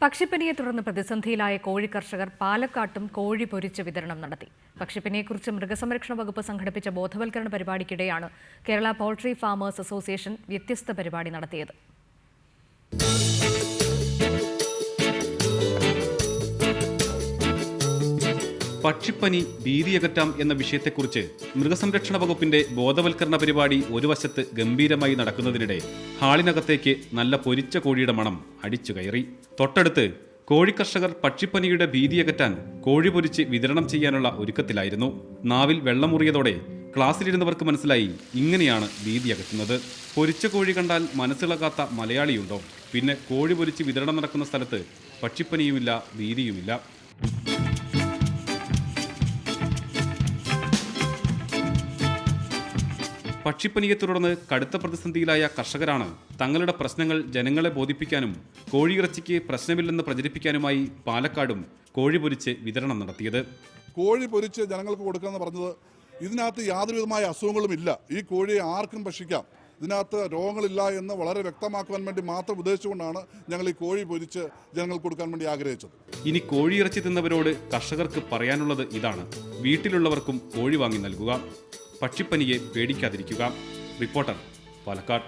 പക്ഷിപ്പനിയെ തുടർന്ന് പ്രതിസന്ധിയിലായ കോഴി കർഷകർ പാലക്കാട്ടും കോഴി പൊരിച്ച് വിതരണം നടത്തി. പക്ഷിപ്പനിയെക്കുറിച്ച് മൃഗസംരക്ഷണ വകുപ്പ് സംഘടിപ്പിച്ച ബോധവൽക്കരണ പരിപാടിക്കിടെയാണ് കേരള പൗൾട്രി ഫാമേഴ്സ് അസോസിയേഷൻ വ്യത്യസ്ത പരിപാടി നടത്തിയത്. പക്ഷിപ്പനി ഭീതിയകറ്റാം എന്ന വിഷയത്തെക്കുറിച്ച് മൃഗസംരക്ഷണ വകുപ്പിന്റെ ബോധവൽക്കരണ പരിപാടി ഒരു വശത്ത് ഗംഭീരമായി നടക്കുന്നതിനിടെ ഹാളിനകത്തേക്ക് നല്ല പൊരിച്ച കോഴിയുടെ മണം അടിച്ചു കയറി. തൊട്ടടുത്ത് കോഴിക്കർഷകർ പക്ഷിപ്പനിയുടെ ഭീതിയകറ്റാൻ കോഴി പൊരിച്ച് വിതരണം ചെയ്യാനുള്ള ഒരുക്കത്തിലായിരുന്നു. നാവിൽ വെള്ളമുറിയതോടെ ക്ലാസ്സിലിരുന്നവർക്ക് മനസ്സിലായി, ഇങ്ങനെയാണ് ഭീതിയകറ്റുന്നത്. പൊരിച്ച കോഴി കണ്ടാൽ മനസ്സിളകാത്ത മലയാളിയുണ്ടോ? പിന്നെ കോഴി പൊരിച്ച് വിതരണം നടക്കുന്ന സ്ഥലത്ത് പക്ഷിപ്പനിയുമില്ല, ഭീതിയുമില്ല. പക്ഷിപ്പനിയെ തുടർന്ന് കടുത്ത പ്രതിസന്ധിയിലായ കർഷകരാണ് തങ്ങളുടെ പ്രശ്നങ്ങൾ ജനങ്ങളെ ബോധിപ്പിക്കാനും കോഴിയിറച്ചിക്ക് പ്രശ്നമില്ലെന്ന് പ്രചരിപ്പിക്കാനുമായി പാലക്കാടും കോഴി പൊരിച്ച് വിതരണം നടത്തിയത്. കോഴി പൊരിച്ച് ജനങ്ങൾക്ക് കൊടുക്കാമെന്ന് പറഞ്ഞത്, ഇതിനകത്ത് യാതൊരുവിധമായ അസുഖങ്ങളുമില്ല, ഈ കോഴിയെ ആർക്കും ഭക്ഷിക്കാം, ഇതിനകത്ത് രോഗങ്ങളില്ല എന്ന് വളരെ വ്യക്തമാക്കുവാൻ വേണ്ടി മാത്രം ഉദ്ദേശിച്ചുകൊണ്ടാണ് ഞങ്ങൾ ഈ കോഴി പൊരിച്ച് ജനങ്ങൾക്ക് കൊടുക്കാൻ വേണ്ടി ആഗ്രഹിച്ചത്. ഇനി കോഴിയിറച്ചി തിന്നവരോട് കർഷകർക്ക് പറയാനുള്ളത് ഇതാണ്: വീട്ടിലുള്ളവർക്കും കോഴി വാങ്ങി നൽകുക, പക്ഷിപ്പനിയെ പേടിക്കാതിരിക്കുക. റിപ്പോർട്ടർ, പാലക്കാട്.